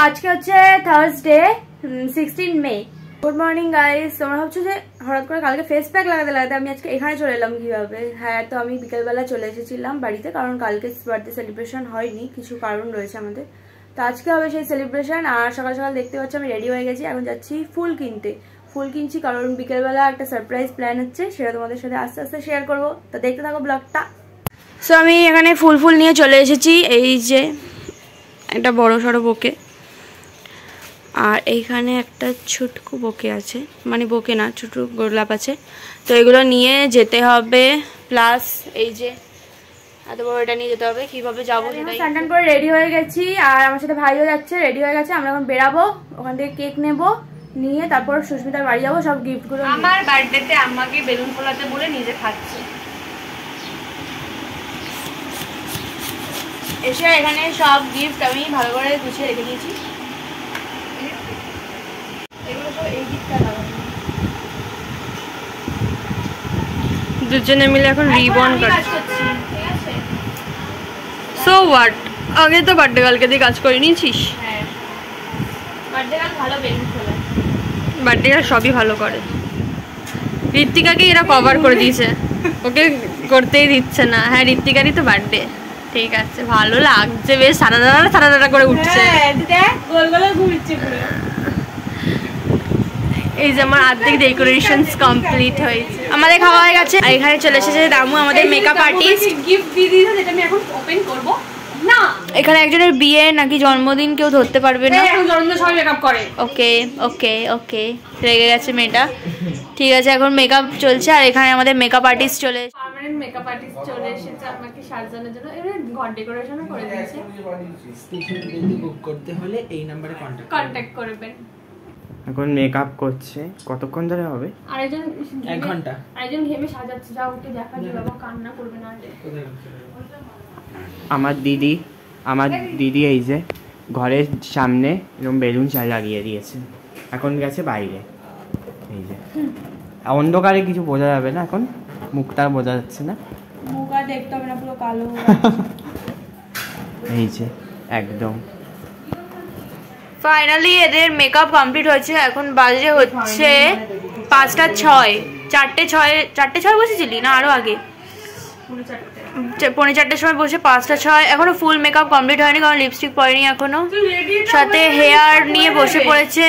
আজকে হচ্ছে Thursday 16 May. Good morning guys. তোমরা ভাবছো যে হঠাৎ করে কালকে ফেস প্যাক লাগাতে লাগাতে আমি আজকে এখানে চলে এলাম কিভাবে। হ্যাঁ, তো আমি বিকেলবেলা চলে এসেছিলাম বাড়িতে, কারণ কালকে বার্থডে সেলিব্রেশন হয়নি, কিছু কারণ রয়েছে আমাদের। তো আজকে হবে সেই সেলিব্রেশন। আর সকাল সকাল দেখতে পাচ্ছি আমি রেডি হয়ে গেছি, এখন যাচ্ছি ফুল কিনতে। ফুল কিনছি কারণ বিকেলবেলা একটা সারপ্রাইজ প্ল্যান হচ্ছে, সেটা তোমাদের সাথে আস্তে আস্তে শেয়ার করবো। তো দেখতে থাকো ব্লগটা। সো আমি এখানে ফুল নিয়ে চলে এসেছি। এই যে একটা বড় সড়ো বোকে, আর এইখানে একটা ছোটকু বোকে আছে, মানে বোকে না, ছোট গোলাপ আছে। তো এগুলো নিয়ে যেতে হবে, প্লাস এই যে এত বড় এটা নিয়ে যেতে হবে। কিভাবে যাবো সেটাই। স্নান করে রেডি হয়ে গেছি, আর আমার সাথে ভাইও যাচ্ছে, রেডি হয়ে গেছে। আমরা এখন বেরাবো, ওখান থেকে কেক নেবো, নিয়ে তারপর সুস্মিতার বাড়ি যাবো। সব গিফটগুলো আমার বার্থডেতে আমাকে বেলুন ফোলাতে বলে নিজে খাচ্ছে। এসে এখানে সব গিফট আমি ভালো করে গুছিয়ে রেখে দিয়েছি। দুজনে মিলে এখন রিবন কাটছি। সো হোয়াট, আগে তো বার্থডে গার্লকে দিয়ে কাজ করে নিয়েছিস। হ্যাঁ, বার্থডে গার্ল ভালো বেলুন ফোলে। বার্থডে গার্ল সবই ভালো করে। ঋত্বিকাকে এরা কভার করে দিয়েছে, ওকে করতেই দিচ্ছে না। হ্যাঁ, ঋত্বিকারই তো বার্থডে। ঠিক আছে, ভালো লাগছে বেশ, সারা দাঁড়া করে উঠছে। এই যে আমার অর্ধেক ডেকোরেশনস কমপ্লিট হয়েছে, আমাদের খাওয়া হয়ে গেছে। আর এখানে চলে এসেছে দামু, আমাদের মেকআপ আর্টিস্ট। গিফট দিয়ে দিয়েছে, যেটা আমি এখন ওপেন করব না। এখানে একজনের বিয়ে নাকি জন্মদিন, কেউ ধরতে পারবে না। এখন জন্মদিন সবাই মেকআপ করে। ওকে ওকে ওকে, রেগে গেছে মেয়েটা। ঠিক আছে, এখন মেকআপ চলছে। আর এখানে আমাদের মেকআপ আর্টিস্ট চলে এসেছে। পার্মানেন্ট মেকআপ আর্টিস্ট চলে এসেছে আমাকে সাজানোর জন্য। এবারে ঘর ডেকোরেশনও করে দিয়েছে। স্পেশাল যদি বুক করতে হলে এই নম্বরে কন্টাক্ট করবেন। এখন মেকআপ করছে, কতক্ষণ ধরে হবে? আরেকজন 1 ঘন্টা। আরেকজন ঘেমে সাজাচ্ছে, যাও ওকে দেখা দিয়ে বাবা কান্না করবে না। আমার দিদি এই যে ঘরের সামনে এরকম বেলুন লাগিয়ে দিয়েছে, এখন গেছে বাইরে। এই যে অন্ধকারে কিছু বোঝা যাবে না, এখন মুখটা বোঝা যাচ্ছে না, মুখ আর দেখতে হবে না, পুরো কালো। এই যে একদম ফাইনালি এদের মেকআপ কমপ্লিট হয়েছে। এখন বাজে হচ্ছে 5টা 6। 4টে 6 বসেছিলি না আরো আগে? 4:45 সময় বসে 5টা 6। এখনো ফুল মেকআপ কমপ্লিট হয়নি, কারণ লিপস্টিক পরেনি এখনো। সাথে হেয়ার নিয়ে বসে পড়েছে,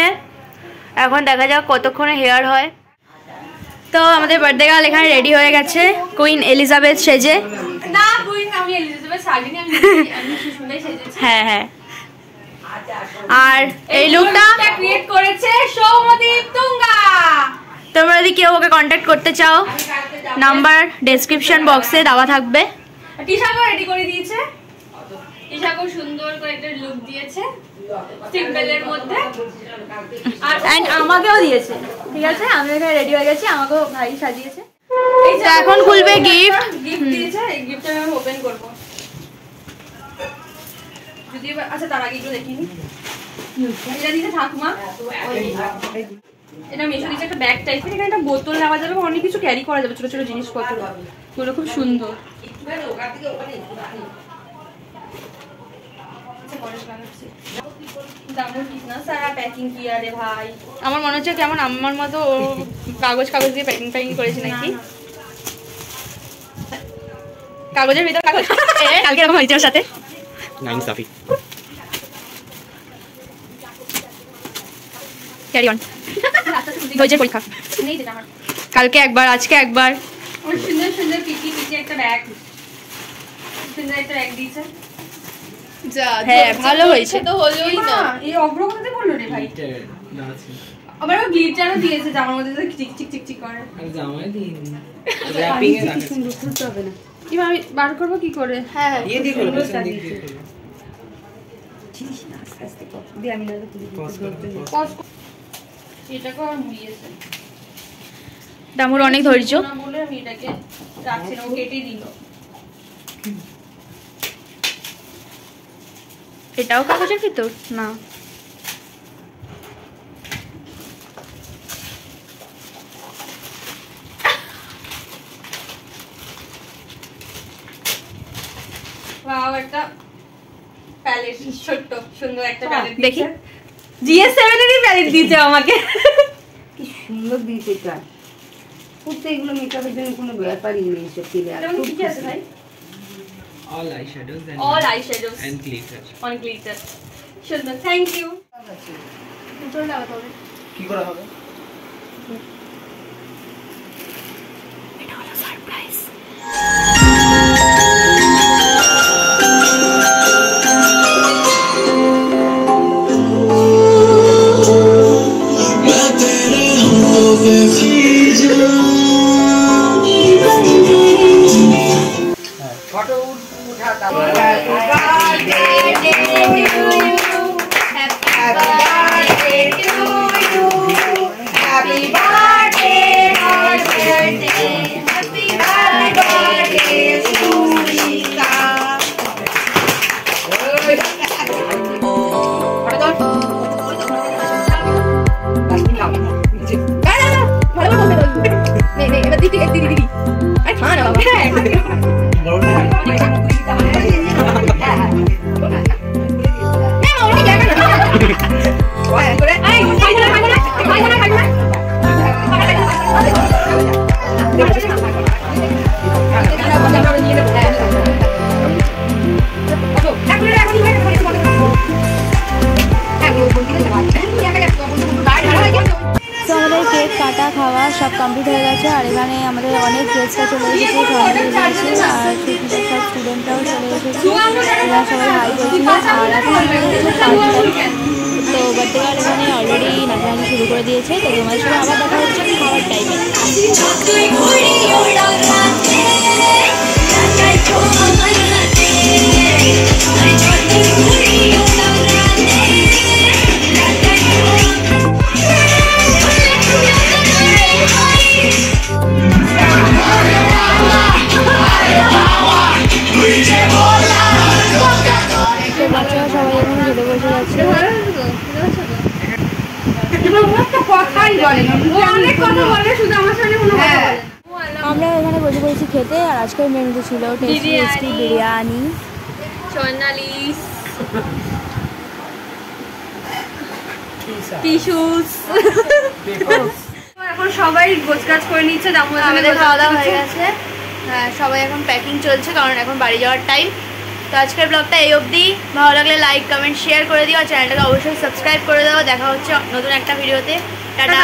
এখন দেখা যাক কতক্ষণে হেয়ার হয়। তো আমাদের বার্থডে গার্ল এখানে রেডি হয়ে গেছে, কুইন এলিজাবেথ সেজে। না কুইন, আমি এলিজাবেথ সাজিনি, আমি সুন্দর সেজেছি। হ্যাঁ। আর এই লুকটা ক্রিয়েট করেছে সৌমদীপ তুঙ্গা। তোমরা যদি কেউ ওকে কন্ট্যাক্ট করতে চাও, নাম্বার ডেসক্রিপশন বক্সে দেওয়া থাকবে। টিশাকও রেডি করে দিয়েছে, টিশাকও সুন্দর করে একটা লুক দিয়েছে সিম্পলের মধ্যে, আর এন্ড আমাকেও দিয়েছে। ঠিক আছে, আমি এখানে রেডি হয়ে গেছি, আমাকেও ভাই সাজিয়েছে। এই যে এখন খুলবে গিফট দিয়েছে, এই গিফটটা আমি ওপেন করব। যদি আচ্ছা তার আগে একটু দেখিনি, এটা দিয়েছে ঠাকুমা। এটা মেশো দিয়েছে একটা ব্যাগ টাইপের, এখানে একটা বোতল নেওয়া যাবে, অনেক কিছু ক্যারি করা যাবে, ছোট ছোট জিনিসপত্র, এগুলো খুব সুন্দর। আমার মনে হচ্ছে কেমন আমার মতো কাগজ দিয়ে প্যাকিং করেছে নাকি। কাগজের ভিতর কাগজ কালকে এরকম হয়েছে ওর সাথে। ক্যারি অন, ধৈর্যের পরীক্ষা। কালকে একবার, আজকে একবার। সুন্দর সুন্দর পিটি একটা ব্যাগ, সুন্দর একটা ব্যাগ দিয়েছে। হ্যাঁ, ভালো হয়েছে তো হলোই না। এই অগ্রগতিতে বললো রে ভাই, আবার ও গ্লিটারও দিয়েছে জামার মধ্যে, চিক চিক চিক চিক করে। আরে জামাই দিই র‍্যাপিং এ রাখা সুন্দর খুলতে হবে না। কি আমি বার করব কি করে? হ্যাঁ এই দিয়ে করব, আস্তে আস্তে কর দি, আমি না পজ এটাকে আর মুড়িয়েছে। দামুর অনেক ধৈর্য না বলে আমি এটাকে রাখছি না, ও কেটে দিল। এটাও কাগজের ভিতর না, ওয়াও, একটা প্যালেট, ছোট্ট সুন্দর একটা প্যালেট দেখি। দিয়েছে। GS7 এরই প্যালেট দিয়েছে আমাকে। কি সুন্দর দিয়েছে এটা। প্রত্যেকগুলো মেকআপের জন্য কোনো ব্যাপারই নেই সব তেলে। আর কি কি আছে ভাই? all eyeshadows All eyeshadows and glitter. on glitter. সুন্দর, থ্যাংক ইউ। চল দাও তবে। কি করা হবে? এটা হলো সারপ্রাইজ। ফটো উঠাতা। আমাদের কেক কাটা খাওয়া সব কমপ্লিট হয়ে গেছে। আর এখানে আমাদের অনেক গেস্টরা চলে এসেছে, ফ্যামিলি এসেছে, আর সব স্টুডেন্টরাও চলে এসেছে। এরা সবাই হাই করছিল। আর এখন তো বার্থডে গার্ল এখানে অলরেডি নাচানাচি শুরু করে দিয়েছে। তো তোমাদের সঙ্গে আবার দেখা হচ্ছে খাওয়ার টাইমে। বাচ্চারা সবাই এখন খেতে বসে যাচ্ছে। আমরা এখানে বসে পড়েছি খেতে। আর আজকের মেনুতে ছিল টেস্টি বিরিয়ানি, জর্নালিস, টিস্যুস। এখন সবাই গোছগাছ করে নিচ্ছে। আমাদের খাওয়া দাওয়া হয়ে গেছে। হ্যাঁ, সবাই এখন প্যাকিং চলছে, কারণ এখন বাড়ি যাওয়ার টাইম। তো আজকের ব্লগটা এই অবধি। ভালো লাগলে লাইক কমেন্ট শেয়ার করে দিও। আর চ্যানেলটাকে অবশ্যই সাবস্ক্রাইব করে দাও। দেখা হচ্ছে নতুন একটা ভিডিওতে। টাটা।